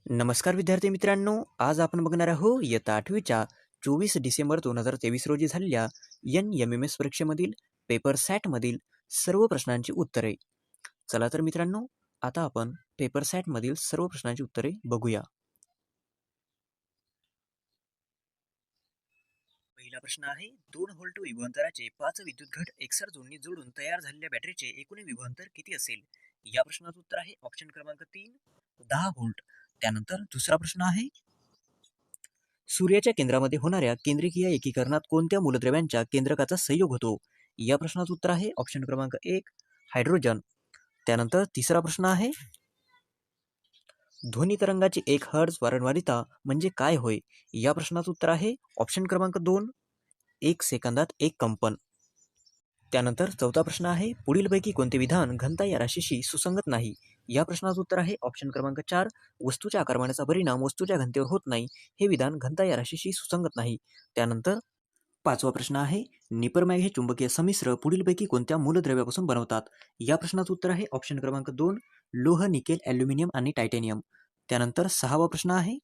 नमस्कार विद्यार्थी मित्रांनो, आज आपण बघणार आहोत इयत्ता 8वीच्या 24 डिसेंबर 2023 रोजी झालेल्या NMMS परीक्षेमधील पेपर सॅटमधील सर्व प्रश्नांची उत्तरे. चला तर मित्रांनो, आता आपण पेपर सॅटमधील सर्व प्रश्नांची उत्तरे बघूया. पहिला प्रश्न आहे, 2 व्होल्ट विभवांतराचे 5 विद्युत घट एकसर जोडणी जोडून तयार झालेल्या बॅटरीचे एकूण विभवांतर किती असेल? या प्रश्नाचं उत्तर आहे ऑप्शन क्रमांक 3, 10 व्होल्ट. त्यानंतर दुसरा प्रश्न आहे, सूर्याच्या केंद्रामध्ये होणाऱ्या केंद्रकीय एकीकरणात कोणत्या मूलद्रव्यांच्या केंद्रकाचा संयोग होतो? या प्रश्नाचं उत्तर आहे ऑप्शन क्रमांक 1, हायड्रोजन. त्यानंतर तिसरा प्रश्न आहे, ध्वनी तरंगाची 1 हर्ट्झ वारंवारिता म्हणजे काय होय? या प्रश्नाचं उत्तर आहे ऑप्शन क्रमांक 2, 1 सेकंदात 1 कंपन. त्यानंतर चौथा प्रश्न आहे, पुढीलपैकी कोणते विधान घनता या राशीशी सुसंगत नाही? या प्रश्नाचं उत्तर आहे ऑप्शन क्रमांक 4, वस्तूच्या आकारमानाचा परिणाम वस्तूच्या घनतेवर होत नाही, हे विधान घनता या राशीशी सुसंगत नाही. त्यानंतर पाचवा प्रश्न आहे, निपरमॅग हे चुंबकीय संमिश्र पुढीलपैकी कोणत्या मूलद्रव्यापासून बनवतात? या प्रश्नाचं उत्तर आहे ऑप्शन क्रमांक 2, लोह, निकेल, ॲल्युमिनियम आणि टायटॅनियम. त्यानंतर सहावा प्रश्न आहे,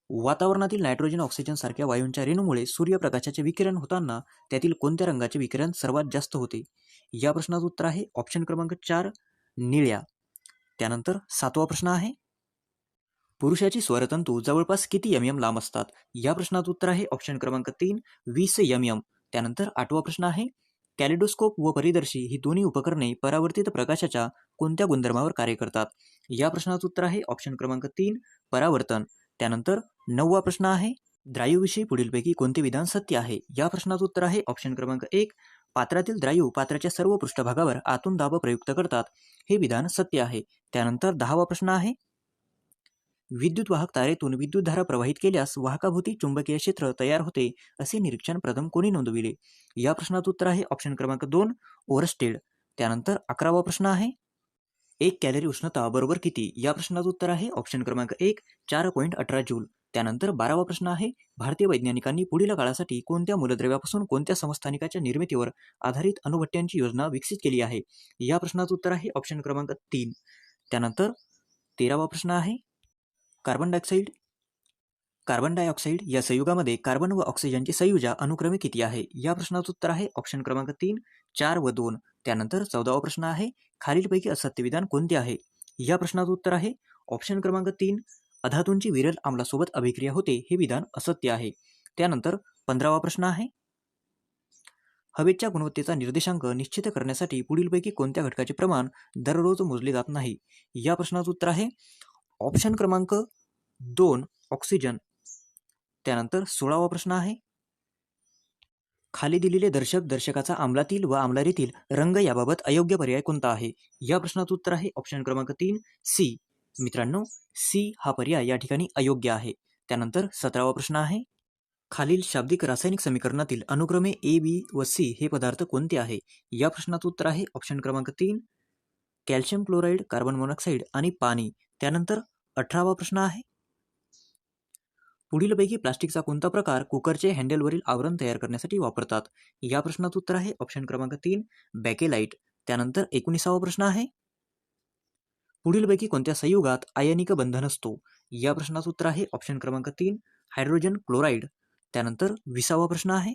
वातावरणातील नायट्रोजन, ऑक्सिजन सारख्या वायूंच्या रेणूमुळे सूर्यप्रकाशाचे विकिरण होताना त्यातील कोणत्या रंगाचे विकिरण सर्वात जास्त होते? या प्रश्नाचं उत्तर आहे ऑप्शन क्रमांक 4, निळ्या. त्यानंतर सातवा प्रश्न आहे, पुरुषाची स्वरतंतू जवळपास किती mm लांब असतात? या प्रश्नाचं उत्तर आहे ऑप्शन क्रमांक 3, 20 mm. त्यानंतर आठवा प्रश्न आहे, कॅलिडोस्कोप व परिदर्शी ही दोन्ही उपकरणे परावर्तित प्रकाशाच्या कोणत्या गुणधर्मावर कार्य करतात? या प्रश्नाचं उत्तर आहे ऑप्शन क्रमांक 3, परावर्तन. त्यानंतर नववा प्रश्न आहे, द्रायूविषयी पुढीलपैकी कोणते विधान सत्य आहे? या प्रश्नाचं उत्तर आहे ऑप्शन क्रमांक 1, पात्रातील द्रायू पात्राच्या सर्व पृष्ठभागावर आतून दाब प्रयुक्त करतात, हे विधान सत्य आहे. त्यानंतर 10वा प्रश्न आहे, विद्युत वाहक तारेतून विद्युतधारा प्रवाहित केल्यास वाहकाभोवती चुंबकीय क्षेत्र तयार होते, असे निरीक्षण प्रथम कोणी नोंदविले? या प्रश्नाचं उत्तर आहे ऑप्शन क्रमांक 2, ओरस्टेड. त्यानंतर 11वा प्रश्न आहे, 1 कॅलरी उष्णता बरोबर किती? या प्रश्नाचं उत्तर आहे ऑप्शन क्रमांक 1, 4.18 जूल. त्यानंतर 12वा प्रश्न आहे, भारतीय वैज्ञानिकांनी पुढील काळासाठी कोणत्या मूलद्रव्यापासून कोणत्या समस्थानिकाच्या निर्मितीवर आधारित अणुभट्ट्यांची योजना विकसित केली आहे? या प्रश्नाचं उत्तर आहे ऑप्शन क्रमांक 3. त्यानंतर 13वा प्रश्न आहे, कार्बन डायऑक्साईड या संयुगामध्ये कार्बन व ऑक्सिजनची संयुजा अनुक्रमे किती आहे? या प्रश्नाचं उत्तर आहे ऑप्शन क्रमांक 3, 4 व 2. त्यानंतर 14वा प्रश्न आहे, खालीलपैकी असत्य विधान कोणते आहे? या प्रश्नाचं उत्तर आहे ऑप्शन क्रमांक 3, अधातूंची विरल आम्लासोबत अभिक्रिया होते, हे विधान असत्य आहे. त्यानंतर 15वा प्रश्न आहे, हवेच्या गुणवत्तेचा निर्देशांक निश्चित करण्यासाठी पुढीलपैकी कोणत्या घटकाचे प्रमाण दररोज मोजले जात नाही? या प्रश्नाचं उत्तर आहे ऑप्शन क्रमांक 2, ऑक्सिजन. त्यानंतर 16वा प्रश्न आहे, खाली दिलेले दर्शकाचा आम्लातील व आम्लारीतील रंग याबाबत अयोग्य पर्याय कोणता आहे? या प्रश्नाचं उत्तर आहे ऑप्शन क्रमांक 3, सी. मित्रांनो, सी हा पर्याय या ठिकाणी अयोग्य आहे. त्यानंतर 17वा प्रश्न आहे, खालील शाब्दिक रासायनिक समीकरणातील अनुक्रमे ए, बी व सी हे पदार्थ कोणते आहे? या प्रश्नाचं उत्तर आहे ऑप्शन क्रमांक 3, कॅल्शियम क्लोराईड, कार्बन मोनॉक्साईड आणि पाणी. त्यानंतर 18वा प्रश्न आहे, पुढीलपैकी प्लास्टिकचा कोणता प्रकार कुकरचे हँडलवरील आवरण तयार करण्यासाठी वापरतात? या प्रश्नाचं उत्तर आहे ऑप्शन क्रमांक 3, बॅकेलाईट. त्यानंतर 19वा प्रश्न आहे, पुढीलपैकी कोणत्या संयुगात आयनिक बंधन असतो? या प्रश्नाचं उत्तर आहे ऑप्शन क्रमांक 3, हायड्रोजन क्लोराईड. त्यानंतर 20वा प्रश्न आहे,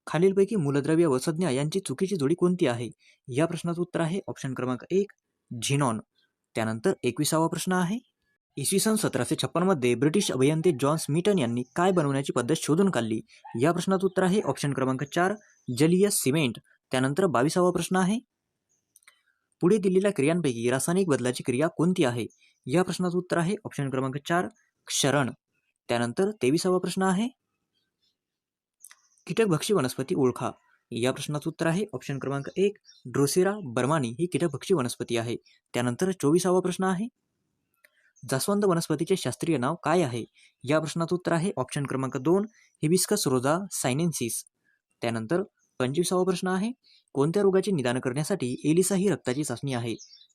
खालीलपैकी मूलद्रव्य व संज्ञा यांची चुकीची जोडी कोणती आहे? या प्रश्नाचं उत्तर आहे ऑप्शन क्रमांक 1, झिनॉन. त्यानंतर 21वा प्रश्न आहे, इसवी सन 1756 मध्ये ब्रिटिश अभियंते जॉन स्मिटन यांनी काय बनवण्याची पद्धत शोधून काढली? या प्रश्नाचं उत्तर आहे ऑप्शन क्रमांक 4, जलीय सिमेंट. त्यानंतर 22वा प्रश्न आहे, पुढे दिलेल्या क्रियांपैकी रासायनिक बदलाची क्रिया कोणती आहे? या प्रश्नाचं उत्तर आहे ऑप्शन क्रमांक 4, क्षरण. त्यानंतर 23वा प्रश्न आहे, कीटकभक्षी वनस्पती ओळखा. या प्रश्नाचं उत्तर आहे ऑप्शन क्रमांक 1, ड्रोसेरा बर्मानी ही कीटकभक्षी वनस्पती आहे. त्यानंतर 24वा प्रश्न आहे, जास्वंद वनस्पतीचे शास्त्रीय नाव काय आहे? या प्रश्नाचं उत्तर आहे ऑप्शन क्रमांक 2, हिबिस्कस रोझा सायनेन्सिस. त्यानंतर 25वा प्रश्न आहे, कोणत्या रोगाचे निदान करण्यासाठी एलिसा ही रक्ताची चाचणी आहे?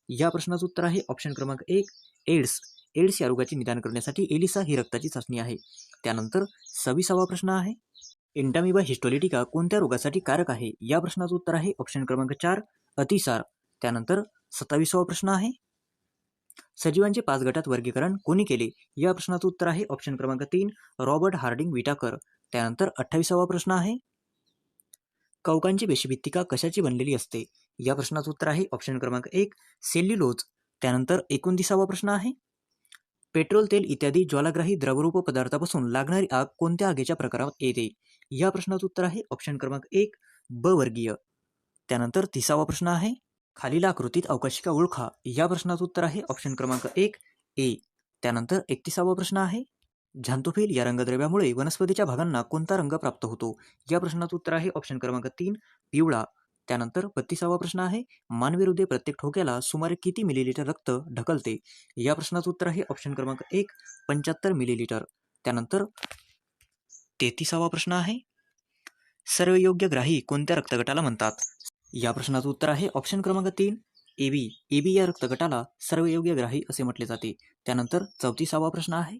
या प्रश्नाचं उत्तर आहे ऑप्शन क्रमांक 1, एड्स. एड्स या रोगाचे निदान करण्यासाठी एलिसा ही रक्ताची चाचणी आहे. त्यानंतर 26वा प्रश्न आहे, एंटामिबा हिस्टोलिटिका कोणत्या रोगासाठी कारक आहे? या प्रश्नाचं उत्तर आहे ऑप्शन क्रमांक 4, अतिसार. त्यानंतर 27वा प्रश्न आहे, सजीवांचे 5 गटात वर्गीकरण कोणी केले? या प्रश्नाचं उत्तर आहे ऑप्शन क्रमांक 3 रॉबर्ट हार्डिंग विटाकर. त्यानंतर 28वा प्रश्न आहे कवकांची पेशीभित्तिका कशाची बनलेली असते? या प्रश्नाचं उत्तर आहे ऑप्शन क्रमांक 1 सेल्युलोज. त्यानंतर 29वा प्रश्न आहे पेट्रोल, तेल इत्यादी ज्वालाग्राही द्रवरूप पदार्थापासून लागणारी आग कोणत्या आगीच्या प्रकारात येते? या प्रश्नाचं उत्तर आहे ऑप्शन क्रमांक 1 ब वर्गीय. त्यानंतर 30वा प्रश्न आहे खालील आकृतीत अवकाशिका ओळखा. या प्रश्नाचं उत्तर आहे ऑप्शन क्रमांक 1 ए. त्यानंतर 31वा प्रश्न आहे झॅन्थोफिल या रंगद्रव्यामुळे वनस्पतीच्या भागांना कोणता रंग प्राप्त होतो? या प्रश्नाचं उत्तर आहे ऑप्शन क्रमांक 3 पिवळा. त्यानंतर 32वा प्रश्न आहे मानवी हृदय प्रत्येक ठोक्याला सुमारे किती मिलीलिटर रक्त ढकलते? या प्रश्नाचं उत्तर आहे ऑप्शन क्रमांक 1 75 मिलीलिटर. त्यानंतर 33वा प्रश्न आहे सर्वयोग्यग्राही कोणत्या रक्तगटाला म्हणतात? या प्रश्नाचं उत्तर आहे ऑप्शन क्रमांक 3 एबी. एबी या रक्तगटाला सर्वयोग्यग्राही असे म्हटले जाते. त्यानंतर 34वा प्रश्न आहे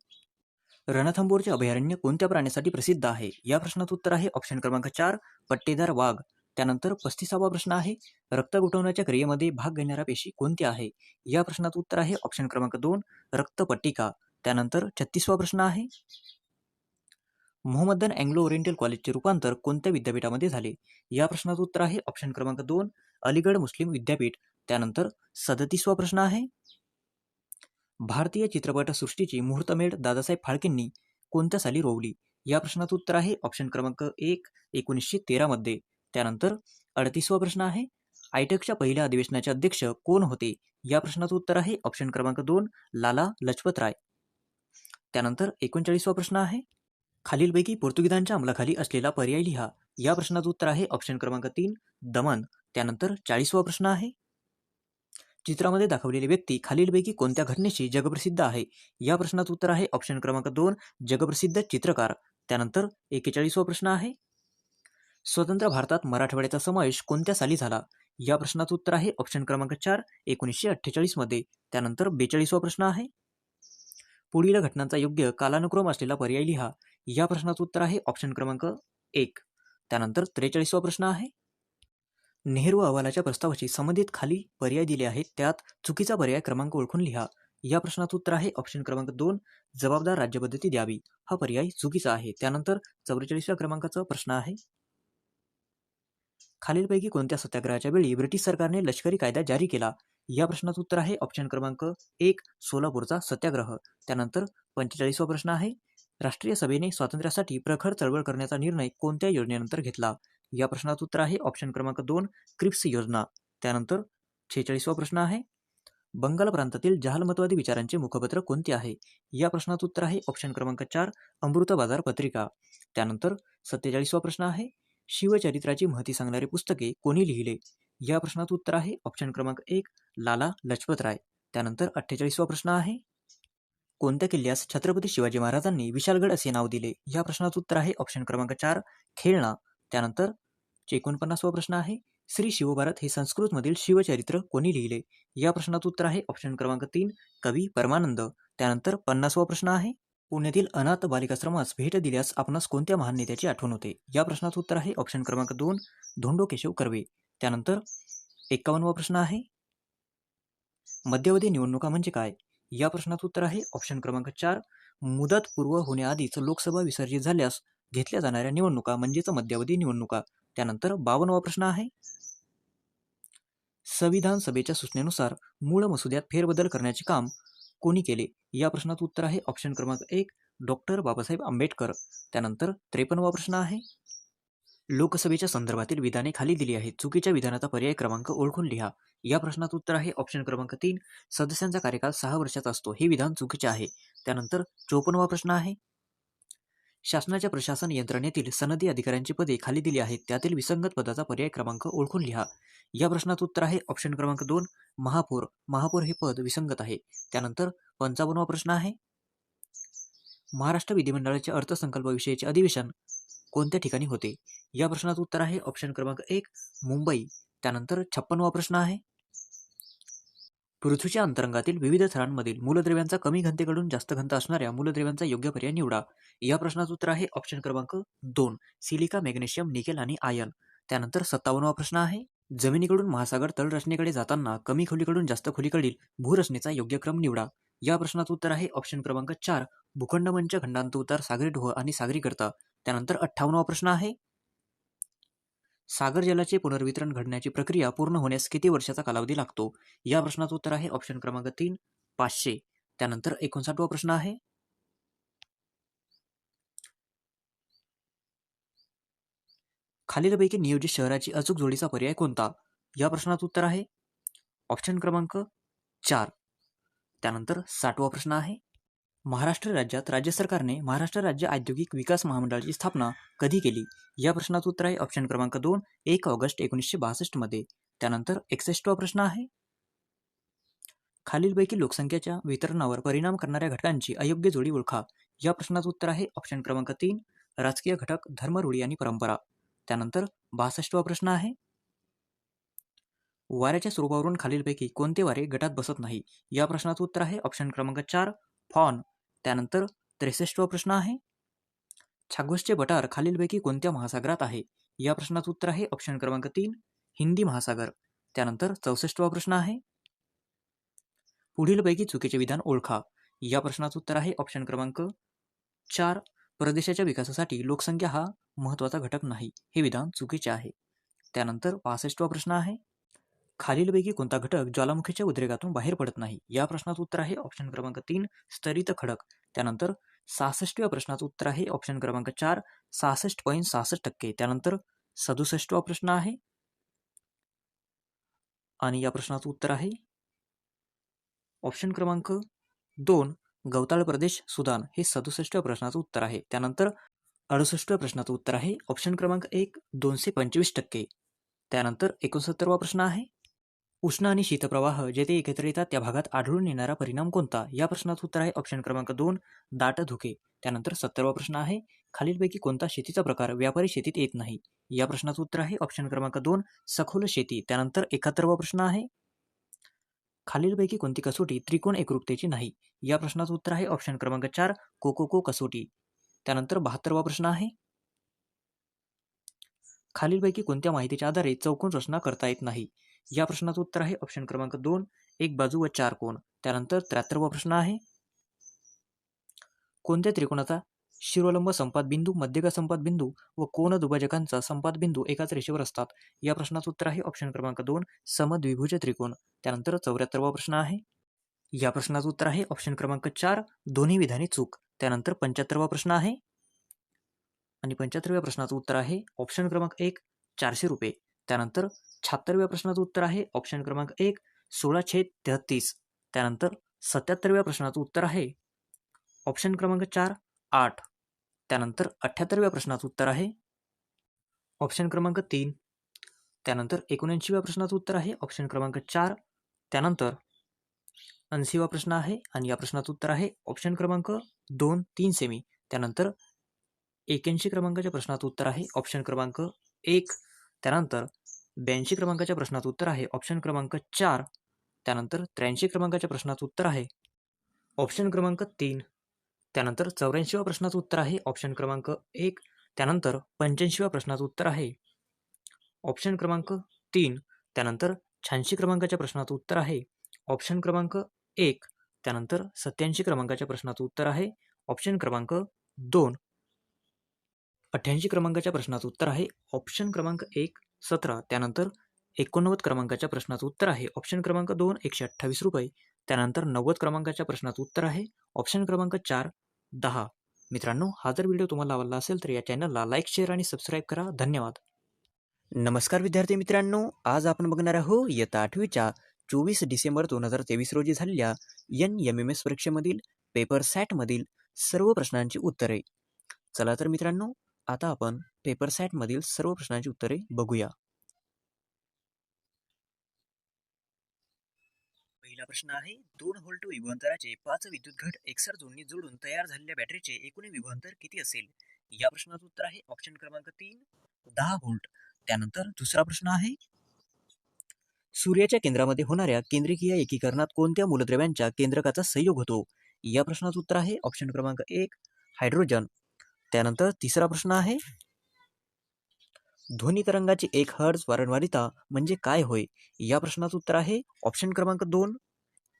रणथंबोरचे अभयारण्य कोणत्या प्राण्यासाठी प्रसिद्ध आहे? या प्रश्नाचं उत्तर आहे ऑप्शन क्रमांक 4 पट्टेदार वाघ. त्यानंतर 35वा प्रश्न आहे रक्त गोठवण्याच्या क्रियेमध्ये भाग घेणाऱ्या पेशी कोणत्या आहे? या प्रश्नाचं उत्तर आहे ऑप्शन क्रमांक 2 रक्तपट्टिका. त्यानंतर 36वा प्रश्न आहे मोहम्मदन अँग्लो ओरिएंटल कॉलेजचे रूपांतर कोणत्या विद्यापीठामध्ये झाले? या प्रश्नाचं उत्तर आहे ऑप्शन क्रमांक 2 अलीगढ मुस्लिम विद्यापीठ. त्यानंतर 37वा प्रश्न आहे भारतीय चित्रपटसृष्टीची मुहूर्तमेढ दादासाहेब फाळकेंनी कोणत्या साली रोवली? या प्रश्नाचं उत्तर आहे ऑप्शन क्रमांक 1 1913 मध्ये. त्यानंतर 38वा प्रश्न आहे आयटेकच्या पहिल्या अधिवेशनाचे अध्यक्ष कोण होते? या प्रश्नाचं उत्तर आहे ऑप्शन क्रमांक 2 लाला लजपत राय. त्यानंतर 39वा प्रश्न आहे खालीलपैकी पोर्तुगीजांच्या अंमलाखाली असलेला पर्याय लिहा. या प्रश्नाचं उत्तर आहे ऑप्शन क्रमांक 3 दमन. त्यानंतर 40वा प्रश्न आहे चित्रामध्ये दाखवलेली व्यक्ती खालीलपैकी कोणत्या घटनेशी जगप्रसिद्ध आहे? या प्रश्नाचं उत्तर आहे ऑप्शन क्रमांक 2 जगप्रसिद्ध चित्रकार. त्यानंतर 41वा प्रश्न आहे स्वतंत्र भारतात मराठवाड्याचा समावेश कोणत्या साली झाला? या प्रश्नाचं उत्तर आहे ऑप्शन क्रमांक 4 1948 मध्ये. त्यानंतर 42वा प्रश्न आहे पुढील घटनांचा योग्य कालानुक्रम असलेला पर्याय लिहा. या प्रश्नाचं उत्तर आहे ऑप्शन क्रमांक 1. त्यानंतर 43वा प्रश्न आहे नेहरू अहवालाच्या प्रस्तावाशी संबंधित खाली पर्याय दिले आहेत त्यात चुकीचा पर्याय क्रमांक ओळखून लिहा. या प्रश्नाचं उत्तर आहे ऑप्शन क्रमांक 2 जबाबदार राज्यपद्धती द्यावी. हा पर्याय चुकीचा आहे. त्यानंतर 44व्या क्रमांकाचा प्रश्न आहे खालीलपैकी कोणत्या सत्याग्रहाच्या वेळी ब्रिटिश सरकारने लष्करी कायदा जारी केला? या प्रश्नाचं उत्तर आहे ऑप्शन क्रमांक 1 सोलापूरचा सत्याग्रह. त्यानंतर 45वा प्रश्न आहे राष्ट्रीय सभेने स्वातंत्र्यासाठी प्रखर चळवळ करण्याचा निर्णय कोणत्या योजनेनंतर घेतला? या प्रश्नाचं उत्तर आहे ऑप्शन क्रमांक 2 क्रिप्स योजना. त्यानंतर 46वा प्रश्न आहे बंगाल प्रांतातील जहालमतवादी विचारांचे मुखपत्र कोणते आहे? या प्रश्नाचं उत्तर आहे ऑप्शन क्रमांक 4 अमृत बाजार पत्रिका. त्यानंतर 47वा प्रश्न आहे शिवचरित्राची महती सांगणारी पुस्तके कोणी लिहिले? या प्रश्नाचं उत्तर आहे ऑप्शन क्रमांक 1 लाला लजपत राय. त्यानंतर 48वा प्रश्न आहे कोणत्या किल्ल्यास छत्रपती शिवाजी महाराजांनी विशाळगड असे नाव दिले? या प्रश्नाचं उत्तर आहे ऑप्शन क्रमांक 4 खेळणा. त्यानंतर 49वा प्रश्न आहे श्री शिवभारत हे संस्कृतमधील शिवचरित्र कोणी लिहिले? या प्रश्नाचं उत्तर आहे ऑप्शन क्रमांक 3 कवी परमानंद. त्यानंतर 50वा प्रश्न आहे पुण्यातील अनाथ बालिकाश्रमास भेट दिल्यास आपणास कोणत्या महान नेत्याची आठवण होते? या प्रश्नाचं उत्तर आहे ऑप्शन क्रमांक 2 धोंडो केशव कर्वे. त्यानंतर 51वा प्रश्न आहे मध्यावधी निवडणुका म्हणजे काय? या प्रश्नाचं उत्तर आहे ऑप्शन क्रमांक 4 मुदत पूर्व होण्याआधीच लोकसभा विसर्जित झाल्यास घेतल्या जाणाऱ्या निवडणुका म्हणजेच मध्यावधी निवडणुका. त्यानंतर 52वा प्रश्न आहे संविधान सभेच्या सूचनेनुसार मूळ मसुद्यात फेरबदल करण्याचे काम कोणी केले? या प्रश्नाचं उत्तर आहे ऑप्शन क्रमांक 1 डॉक्टर बाबासाहेब आंबेडकर. त्यानंतर 53वा प्रश्न आहे लोकसभेच्या संदर्भातील विधाने खाली दिली आहेत चुकीच्या विधानाचा पर्याय क्रमांक ओळखून लिहा. या प्रश्नाचं उत्तर आहे ऑप्शन क्रमांक 3 सदस्यांचा कार्यकाल 6 वर्षाचा असतो. हे विधान चुकीचे आहे. त्यानंतर 54वा प्रश्न आहे शासनाच्या प्रशासन यंत्रणेतील सनदी अधिकाऱ्यांची पदे खाली दिली आहेत त्यातील विसंगत पदाचा पर्याय क्रमांक ओळखून लिहा. या प्रश्नाचं उत्तर आहे ऑप्शन क्रमांक 2 महापौर. महापौर हे पद विसंगत आहे. त्यानंतर 55वा प्रश्न आहे महाराष्ट्र विधिमंडळाचे अर्थसंकल्पाविषयीचे अधिवेशन कोणत्या ठिकाणी होते? या प्रश्नाचं उत्तर आहे ऑप्शन क्रमांक 1 मुंबई. त्यानंतर 56वा प्रश्न आहे पृथ्वीच्या अंतरंगातील विविध थरांमधील मूलद्रव्यांचा कमी घनतेकडून जास्त घनता असणाऱ्या मूलद्रव्यांचा योग्य पर्याय निवडा. या प्रश्नाचं उत्तर आहे ऑप्शन क्रमांक 2 सिलिका मॅग्नेशियम निकेल आणि आयन. त्यानंतर 57वा प्रश्न आहे जमिनीकडून महासागर तळरचनेकडे जाताना कमी खोलीकडून जास्त खोलीकडील भूरचनेचा योग्य क्रम निवडा. या प्रश्नाचं उत्तर आहे ऑप्शन क्रमांक 4, भूखंड मंच, खंडांत उतार, सागरी ढोह आणि सागरी गर्ता. त्यानंतर 58वा प्रश्न आहे, सागर जलाचे पुनर्वितरण घडण्याची प्रक्रिया पूर्ण होण्यास किती वर्षाचा कालावधी लागतो? या प्रश्नाचं उत्तर आहे ऑप्शन क्रमांक 3, 500. त्यानंतर 59वा प्रश्न आहे, खालीलपैकी नियोजित शहराची अचूक जोडीचा पर्याय कोणता? या प्रश्नाचं उत्तर आहे ऑप्शन क्रमांक 4. त्यानंतर 60वा प्रश्न आहे, महाराष्ट्र राज्यात राज्य सरकारने महाराष्ट्र राज्य औद्योगिक विकास महामंडळाची स्थापना कधी केली? या प्रश्नाचं उत्तर आहे ऑप्शन क्रमांक 2, 1 ऑगस्ट 1962 मध्ये. त्यानंतर 61वा प्रश्न आहे, खालीलपैकी लोकसंख्येच्या वितरणावर परिणाम करणाऱ्या घटकांची अयोग्य जोडी ओळखा. या प्रश्नाचं उत्तर आहे ऑप्शन क्रमांक 3, राजकीय घटक, धर्म, रूढी आणि परंपरा. त्यानंतर 62वा प्रश्न आहे, वाऱ्याच्या स्वरूपावरून खालीलपैकी कोणते वारे गटात बसत नाही? या प्रश्नाचं उत्तर आहे ऑप्शन क्रमांक 4, फॉन. त्यानंतर 63वा प्रश्न आहे, छागोसचे बटार खालीलपैकी कोणत्या महासागरात आहे? या प्रश्नाचं उत्तर आहे ऑप्शन क्रमांक 3, हिंदी महासागर. त्यानंतर 64वा प्रश्न आहे, पुढीलपैकी चुकीचे विधान ओळखा. या प्रश्नाचं उत्तर आहे ऑप्शन क्रमांक 4, प्रदेशाच्या विकासासाठी लोकसंख्या हा महत्त्वाचा घटक नाही. हे विधान चुकीचे आहे. त्यानंतर 65वा प्रश्न आहे, खालीलपैकी कोणता घटक ज्वालामुखीच्या उद्रेकातून बाहेर पडत नाही? या प्रश्नाचं उत्तर आहे ऑप्शन क्रमांक 3, स्तरित खडक. त्यानंतर 66व्या प्रश्नाचं उत्तर आहे ऑप्शन क्रमांक 4, 66.66%. त्यानंतर 67वा प्रश्न आहे आणि या प्रश्नाचं उत्तर आहे ऑप्शन क्रमांक 2, गवताळ प्रदेश सुदान. हे 67व्या प्रश्नाचं उत्तर आहे. त्यानंतर 68व्या प्रश्नाचं उत्तर आहे ऑप्शन क्रमांक 1, 225%. त्यानंतर 69वा प्रश्न आहे, उष्ण आणि शीतप्रवाह जेथे एकत्र येतात त्या भागात आढळून येणारा परिणाम कोणता? या प्रश्नाचं उत्तर आहे ऑप्शन क्रमांक 2, दाट धुके. त्यानंतर 70वा प्रश्न आहे, खालीलपैकी कोणता शेतीचा प्रकार व्यापारी शेतीत येत नाही? या प्रश्नाचं उत्तर आहे ऑप्शन क्रमांक 2, सखोल शेती. त्यानंतर 71वा प्रश्न आहे, खालीलपैकी कोणती कसोटी त्रिकोण एकरूपतेची नाही? या प्रश्नाचं उत्तर आहे ऑप्शन क्रमांक 4, कोकोको कसोटी. त्यानंतर 72वा प्रश्न आहे, खालीलपैकी कोणत्या माहितीच्या आधारे चौकोन रचना करता येत नाही? या प्रश्नाचं उत्तर आहे ऑप्शन क्रमांक 2, एक बाजू व 4 कोन. त्यानंतर 73वा प्रश्न आहे, कोणत्या त्रिकोणाचा शिरोलंब संपात बिंदू, मध्यक संपात बिंदू व कोन दुभाजकांचा संपात बिंदू एकाच रेषेवर असतात? या प्रश्नाचं उत्तर आहे ऑप्शन क्रमांक 2, समद्विभुज त्रिकोण. त्यानंतर 74वा प्रश्न आहे, या प्रश्नाचं उत्तर आहे ऑप्शन क्रमांक 4, दोन्ही विधाने चूक. त्यानंतर 75वा प्रश्न आहे आणि 75व्या प्रश्नाचं उत्तर आहे ऑप्शन क्रमांक 1, 400 रुपये. त्यानंतर 76व्या प्रश्नाचं उत्तर आहे ऑप्शन क्रमांक 1, 16/33. त्यानंतर 77व्या प्रश्नाचं उत्तर आहे ऑप्शन क्रमांक 4, 8. त्यानंतर 78व्या प्रश्नाचं उत्तर आहे ऑप्शन क्रमांक 3. त्यानंतर 79व्या प्रश्नाचं उत्तर आहे ऑप्शन क्रमांक 4. त्यानंतर 80वा प्रश्न आहे आणि या प्रश्नाचं उत्तर आहे ऑप्शन क्रमांक 2, 3 सेमी. त्यानंतर 81 क्रमांकाच्या प्रश्नाचं उत्तर आहे ऑप्शन क्रमांक 1. त्यानंतर 82 क्रमांकाच्या प्रश्नाचं उत्तर आहे ऑप्शन क्रमांक 4. त्यानंतर 83 क्रमांकाच्या प्रश्नाचं उत्तर आहे ऑप्शन क्रमांक 3. त्यानंतर 84व्या प्रश्नाचं उत्तर आहे ऑप्शन क्रमांक 1. त्यानंतर 85व्या प्रश्नाचं उत्तर आहे ऑप्शन क्रमांक 3. त्यानंतर 86 क्रमांकाच्या प्रश्नाचं उत्तर आहे ऑप्शन क्रमांक 1. त्यानंतर 87 क्रमांकाच्या प्रश्नाचं उत्तर आहे ऑप्शन क्रमांक 2. 88 क्रमांकाच्या प्रश्नाचं उत्तर आहे ऑप्शन क्रमांक 1, 17. त्यानंतर 89 क्रमांकाच्या प्रश्नाचं उत्तर आहे ऑप्शन क्रमांक 2, 128 रुपये. त्यानंतर 90 क्रमांकाच्या प्रश्नाचं उत्तर आहे ऑप्शन क्रमांक 4, 10. मित्रांनो, हा जर व्हिडिओ तुम्हाला आवडला असेल तर या चॅनलला लाईक, शेअर आणि सबस्क्राईब करा. धन्यवाद. नमस्कार विद्यार्थी मित्रांनो, आज आपण बघणार आहोत इयत्ता 8वीच्या 24 डिसेंबर 2023 रोजी झालेल्या NMMS परीक्षेमधील पेपर सॅटमधील सर्व प्रश्नांची उत्तरे. चला तर मित्रांनो, आता आपण पेपर सॅटमधील सर्व प्रश्नांची उत्तरे बघूया. पहिला प्रश्न आहे, 2 व्होल्ट विभवांतराचे 5 विद्युत घट एकसर जोडणी जोडून तयार झालेल्या बॅटरीचे एकूण विभवांतर किती असेल? या प्रश्नाचं उत्तर आहे ऑप्शन क्रमांक 3, 10 व्होल्ट. त्यानंतर दुसरा प्रश्न आहे, सूर्याच्या केंद्रामध्ये होणाऱ्या केंद्रकीय एकीकरणात कोणत्या मूलद्रव्यांच्या केंद्रकाचा संयोग होतो? या प्रश्नाचं उत्तर आहे ऑप्शन क्रमांक 1, हायड्रोजन. त्यानंतर तिसरा प्रश्न आहे, ध्वनी तरंगाची 1 हर्ट्झ वारंवारिता म्हणजे काय होय? या प्रश्नाचं उत्तर आहे ऑप्शन क्रमांक 2,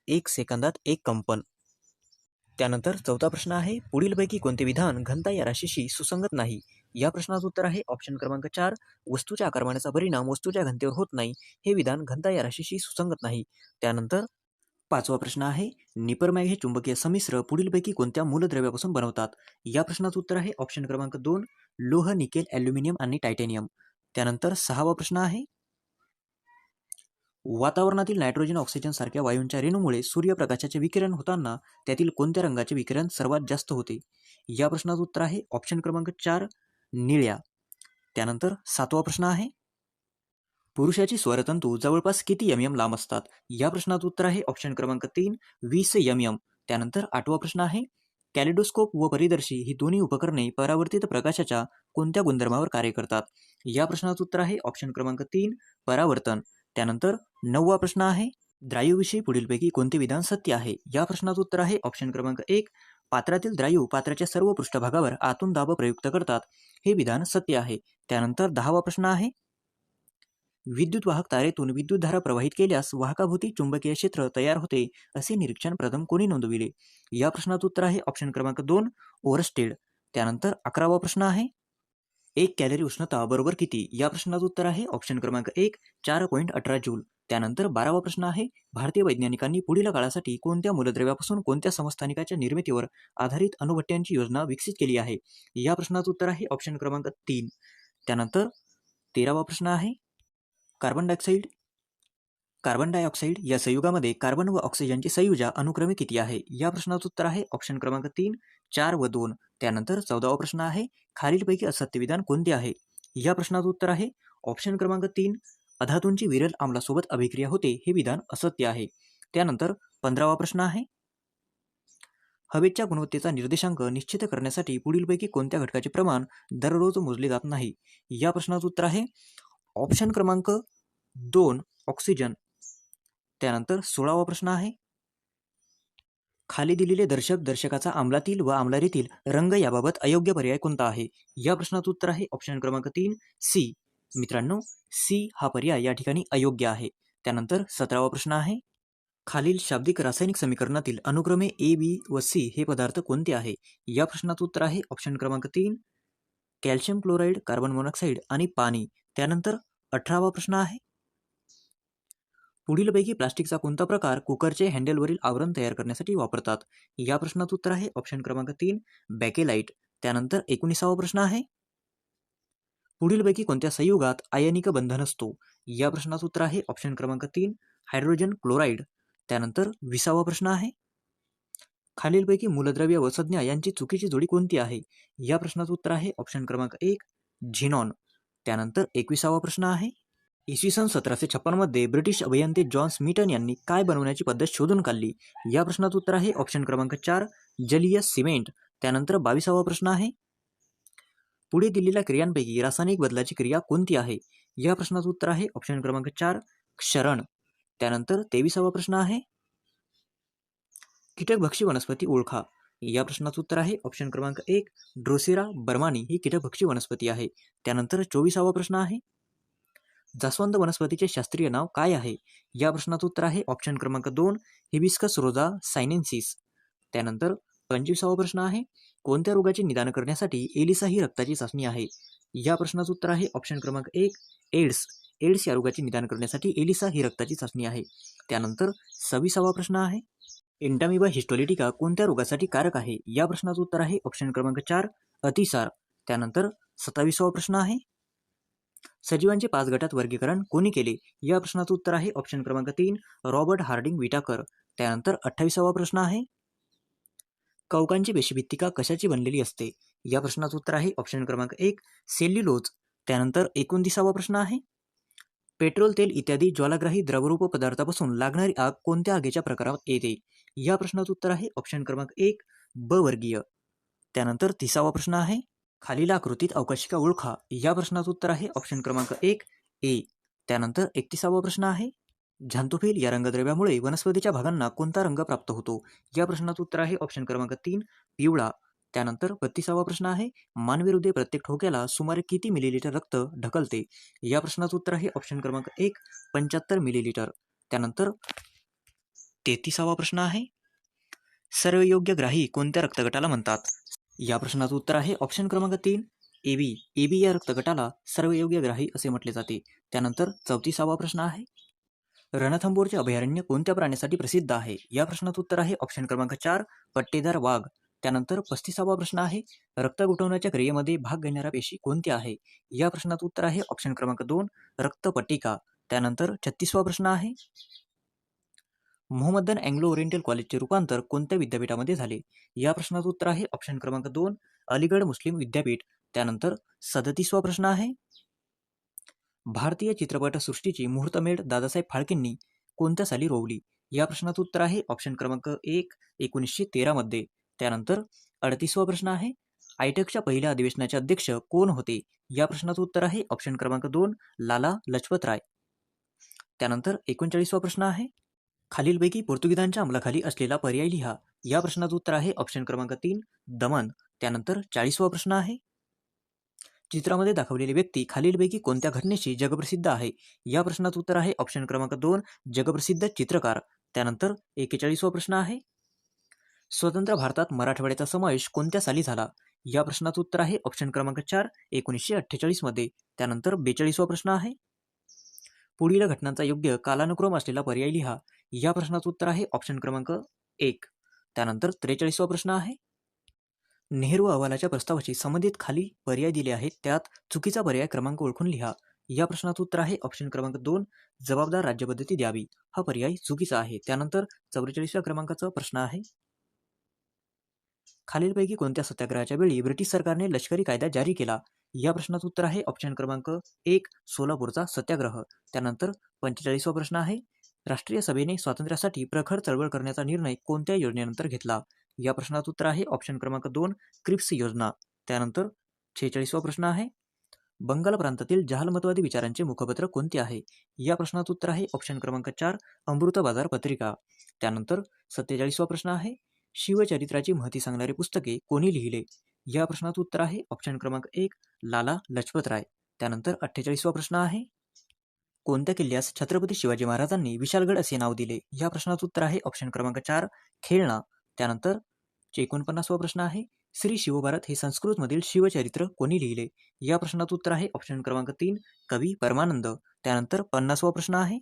1 सेकंदात 1 कंपन. त्यानंतर चौथा प्रश्न आहे, पुढीलपैकी कोणते विधान घनता या राशीशी सुसंगत नाही? या प्रश्नाचं उत्तर आहे ऑप्शन क्रमांक 4, वस्तूच्या आकारमानाचा परिणाम वस्तूच्या घनतेवर होत नाही. हे विधान घनता या राशीशी सुसंगत नाही. त्यानंतर पाचवा प्रश्न आहे, निपरमॅग हे चुंबकीय संमिश्र पुढीलपैकी कोणत्या मूलद्रव्यापासून बनवतात? या प्रश्नाचं उत्तर आहे ऑप्शन क्रमांक 2, लोह, निकेल, ॲल्युमिनियम आणि टायटॅनियम. त्यानंतर सहावा प्रश्न आहे, वातावरणातील नायट्रोजन ऑक्सिजन सारख्या वायूंच्या रेणूमुळे सूर्यप्रकाशाचे विकिरण होताना त्यातील कोणत्या रंगाचे विकिरण सर्वात जास्त होते? या प्रश्नाचं उत्तर आहे ऑप्शन क्रमांक 4, निळ्या. त्यानंतर सातवा प्रश्न आहे, पुरुषाची स्वरतंतू जवळपास किती mm लांब असतात? या प्रश्नाचं उत्तर आहे ऑप्शन क्रमांक 3, 20 mm. त्यानंतर आठवा प्रश्न आहे, कॅलिडोस्कोप व परिदर्शी ही दोन्ही उपकरणे परावर्तित प्रकाशाच्या कोणत्या गुणधर्मावर कार्य करतात? या प्रश्नाचं उत्तर आहे ऑप्शन क्रमांक 3, परावर्तन. त्यानंतर नववा प्रश्न आहे, द्रायूविषयी पुढीलपैकी कोणते विधान सत्य आहे? या प्रश्नाचं उत्तर आहे ऑप्शन क्रमांक 1, पात्रातील द्रायू पात्राच्या सर्व पृष्ठभागावर आतून दाब प्रयुक्त करतात. हे विधान सत्य आहे. त्यानंतर 10वा प्रश्न आहे, विद्युतवाहक तारेतून विद्युतधारा प्रवाहित केल्यास वाहकाभोवती चुंबकीय क्षेत्र तयार होते असे निरीक्षण प्रथम कोणी नोंदविले? या प्रश्नाचं उत्तर आहे ऑप्शन क्रमांक 2, ओरस्टेड. त्यानंतर 11वा प्रश्न आहे, 1 कॅलरी उष्णता बरोबर किती? या प्रश्नाचं उत्तर आहे ऑप्शन क्रमांक 1, 4.18 जूल. त्यानंतर 12वा प्रश्न आहे, भारतीय वैज्ञानिकांनी पुढील काळासाठी कोणत्या मूलद्रव्यापासून कोणत्या समस्थानिकाच्या निर्मितीवर आधारित अणुभट्ट्यांची योजना विकसित केली आहे? या प्रश्नाचं उत्तर आहे ऑप्शन क्रमांक 3. त्यानंतर 13वा प्रश्न आहे, कार्बन डायऑक्साईड या संयुगामध्ये कार्बन व ऑक्सिजनची संयुजा अनुक्रमे किती आहे? या प्रश्नाचं उत्तर आहे ऑप्शन क्रमांक 3, 4 व 2. त्यानंतर 14वा प्रश्न आहे, खालीलपैकी असत्य विधान कोणते आहे? या प्रश्नाचं उत्तर आहे ऑप्शन क्रमांक 3, अधातूंची विरल आम्लासोबत अभिक्रिया होते हे विधान असत्य आहे. त्यानंतर 15वा प्रश्न आहे, हवेच्या गुणवत्तेचा निर्देशांक निश्चित करण्यासाठी पुढीलपैकी कोणत्या घटकाचे प्रमाण दररोज मोजले जात नाही? या प्रश्नाचं उत्तर आहे ऑप्शन क्रमांक 2, ऑक्सिजन. त्यानंतर 16वा प्रश्न आहे, खाली दिलेले दर्शकाचा आम्लातील व आम्लारीतील रंग याबाबत अयोग्य पर्याय कोणता आहे? या प्रश्नाचं उत्तर आहे ऑप्शन क्रमांक 3, सी. मित्रांनो, सी हा पर्याय या ठिकाणी अयोग्य आहे. त्यानंतर 17वा प्रश्न आहे, खालील शाब्दिक रासायनिक समीकरणातील अनुक्रमे ए, बी व सी हे पदार्थ कोणते आहे? या प्रश्नाचं उत्तर आहे ऑप्शन क्रमांक 3, कॅल्शियम क्लोराईड, कार्बन मोनॉक्साईड आणि पाणी. त्यानंतर 18वा प्रश्न आहे, पुढीलपैकी प्लास्टिकचा कोणता प्रकार कुकरचे हँडलवरील आवरण तयार करण्यासाठी वापरतात? या प्रश्नाचं उत्तर आहे ऑप्शन क्रमांक 3, बॅकेलाइट. त्यानंतर 19वा प्रश्न आहे, पुढीलपैकी कोणत्या संयुगात आयनिक बंधन असतो? या प्रश्नाचं उत्तर आहे ऑप्शन क्रमांक 3, हायड्रोजन क्लोराईड. त्यानंतर 20वा प्रश्न आहे, खालीलपैकी मूलद्रव्य व संज्ञा यांची चुकीची जोडी कोणती आहे? या प्रश्नाचं उत्तर आहे ऑप्शन क्रमांक 1, झिनॉन. त्यानंतर 21वा प्रश्न आहे, इसवी सन 1756 मध्ये ब्रिटिश अभियंते जॉन स्मिटन यांनी काय बनवण्याची पद्धत शोधून काढली? या प्रश्नाचं उत्तर आहे ऑप्शन क्रमांक 4, जलीय सिमेंट. त्यानंतर 22वा प्रश्न आहे, पुढे दिलेल्या क्रियांपैकी रासायनिक बदलाची क्रिया कोणती आहे? या प्रश्नाचं उत्तर आहे ऑप्शन क्रमांक 4, क्षरण. त्यानंतर 23वा प्रश्न आहे, कीटकभक्षी वनस्पती ओळखा. या प्रश्नाचं उत्तर आहे ऑप्शन क्रमांक 1, ड्रोसेरा बर्मानी ही कीटकभक्षी वनस्पती आहे. त्यानंतर 24वा प्रश्न आहे, जास्वंद वनस्पतीचे शास्त्रीय नाव काय आहे? या प्रश्नाचं उत्तर आहे ऑप्शन क्रमांक 2, हिबिस्कस रोझा सायनेन्सिस. त्यानंतर 25वा प्रश्न आहे, कोणत्या रोगाचे निदान करण्यासाठी एलिसा ही रक्ताची चाचणी आहे? या प्रश्नाचं उत्तर आहे ऑप्शन क्रमांक 1, एड्स. एड्स या रोगाचे निदान करण्यासाठी एलिसा ही रक्ताची चाचणी आहे. त्यानंतर 26वा प्रश्न आहे, एंटामिबा हिस्टोलिटिका कोणत्या रोगासाठी कारक आहे? या प्रश्नाचं उत्तर आहे ऑप्शन क्रमांक 4, अतिसार. त्यानंतर 27वा प्रश्न आहे, सजीवांचे 5 गटात वर्गीकरण कोणी केले? या प्रश्नाचं उत्तर आहे ऑप्शन क्रमांक 3, रॉबर्ट हार्डिंग विटाकर. त्यानंतर 28वा प्रश्न आहे, कवकांची पेशीभित्तिका कशाची बनलेली असते? या प्रश्नाचं उत्तर आहे ऑप्शन क्रमांक 1, सेल्युलोज. त्यानंतर 29वा प्रश्न आहे, पेट्रोल, तेल इत्यादी ज्वालाग्राही द्रवरूप पदार्थापासून लागणारी आग कोणत्या आगीच्या प्रकारात येते? या प्रश्नाचं उत्तर आहे ऑप्शन क्रमांक 1, ब वर्गीय. त्यानंतर 30वा प्रश्न आहे, खालील आकृतीत अवकाशिका ओळखा. या प्रश्नाचं उत्तर आहे ऑप्शन क्रमांक 1, ए. त्यानंतर 31वा प्रश्न आहे, झॅन्थोफिल या रंगद्रव्यामुळे वनस्पतीच्या भागांना कोणता रंग प्राप्त होतो? या प्रश्नाचं उत्तर आहे ऑप्शन क्रमांक 3, पिवळा. त्यानंतर 32वा प्रश्न आहे, मानवी हृदय प्रत्येक ठोक्याला सुमारे किती मिलीलिटर रक्त ढकलते? या प्रश्नाचं उत्तर आहे ऑप्शन क्रमांक 1, 75 मिलीलिटर. त्यानंतर 33वा प्रश्न आहे, सर्वयोग्यग्राही कोणत्या रक्तगटाला म्हणतात? या प्रश्नाचं उत्तर आहे ऑप्शन क्रमांक 3, AB. AB या रक्तगटाला सर्वयोग्यग्राही असे म्हटले जाते. त्यानंतर 34वा प्रश्न आहे, रणथंबोरचे अभयारण्य कोणत्या प्राण्यासाठी प्रसिद्ध आहे? या प्रश्नाचं उत्तर आहे ऑप्शन क्रमांक 4, पट्टेदार वाघ. त्यानंतर 35वा प्रश्न आहे, रक्त गोठवण्याच्या क्रियेमध्ये भाग घेणारा पेशी कोणती आहे? या प्रश्नाचं उत्तर आहे ऑप्शन क्रमांक 2, रक्तपट्टिका. त्यानंतर 36वा प्रश्न आहे, मोहम्मदन अँग्लो ओरिएंटल कॉलेजचे रूपांतर कोणत्या विद्यापीठामध्ये झाले? या प्रश्नाचं उत्तर आहे ऑप्शन क्रमांक 2, अलीगढ मुस्लिम विद्यापीठ. त्यानंतर 37वा प्रश्न आहे, भारतीय चित्रपटसृष्टीची मुहूर्तमेढ दादासाहेब फाळकेंनी कोणत्या साली रोवली? या प्रश्नाचं उत्तर आहे ऑप्शन क्रमांक 1, 1913 मध्ये. त्यानंतर 38वा प्रश्न आहे, आयटकच्या पहिल्या अधिवेशनाचे अध्यक्ष कोण होते? या प्रश्नाचं उत्तर आहे ऑप्शन क्रमांक 2, लाला लजपत राय. त्यानंतर 39वा प्रश्न आहे, खालीलपैकी पोर्तुगीजांच्या अंमलाखाली असलेला पर्याय लिहा. या प्रश्नाचं उत्तर आहे ऑप्शन क्रमांक 3, दमन. त्यानंतर 40वा प्रश्न आहे, चित्रामध्ये दाखवलेली व्यक्ती खालीलपैकी कोणत्या घटनेशी जगप्रसिद्ध आहे? या प्रश्नाचं उत्तर आहे ऑप्शन क्रमांक 2, जगप्रसिद्ध चित्रकार. त्यानंतर 41वा प्रश्न आहे, स्वतंत्र भारतात मराठवाड्याचा समावेश कोणत्या साली झाला? या प्रश्नाचं उत्तर आहे ऑप्शन क्रमांक 4, 1948 मध्ये. त्यानंतर 42वा प्रश्न आहे, पुढील घटनांचा योग्य कालानुक्रम असलेला पर्याय लिहा. या प्रश्नाचं उत्तर आहे ऑप्शन क्रमांक 1. त्यानंतर 43वा प्रश्न आहे, नेहरू अहवालाच्या प्रस्तावाशी संबंधित खाली पर्याय दिले आहेत, त्यात चुकीचा पर्याय क्रमांक ओळखून लिहा. या प्रश्नाचं उत्तर आहे ऑप्शन क्रमांक 2, जबाबदार राज्यपद्धती द्यावी. हा पर्याय चुकीचा आहे. त्यानंतर 44व्या क्रमांकाचा प्रश्न आहे, खालीलपैकी कोणत्या सत्याग्रहाच्या वेळी ब्रिटिश सरकारने लष्करी कायदा जारी केला? या प्रश्नाचं उत्तर आहे ऑप्शन क्रमांक 1, सोलापूरचा सत्याग्रह. त्यानंतर 45वा प्रश्न आहे, राष्ट्रीय सभेने स्वातंत्र्यासाठी प्रखर चळवळ करण्याचा निर्णय कोणत्या योजनेनंतर घेतला? या प्रश्नाचं उत्तर आहे ऑप्शन क्रमांक 2, क्रिप्स योजना. त्यानंतर 46वा प्रश्न आहे, बंगाल प्रांतातील जहालमतवादी विचारांचे मुखपत्र कोणते आहे? या प्रश्नाचं उत्तर आहे ऑप्शन क्रमांक 4, अमृत बाजार पत्रिका. त्यानंतर 47वा प्रश्न आहे, शिवचरित्राची महती सांगणारे पुस्तके कोणी लिहिले? या प्रश्नाचं उत्तर आहे ऑप्शन क्रमांक 1, लाला लजपत राय. त्यानंतर 48वा प्रश्न आहे, कोणत्या किल्ल्यास छत्रपती शिवाजी महाराजांनी विशालगड असे नाव दिले? या प्रश्नाचं उत्तर आहे ऑप्शन क्रमांक 4, खेळणा. त्यानंतर 49वा प्रश्न आहे, श्री शिवभारत हे संस्कृतमधील शिवचरित्र कोणी लिहिले? या प्रश्नाचं उत्तर आहे ऑप्शन क्रमांक 3, कवी परमानंद. त्यानंतर 50वा प्रश्न आहे,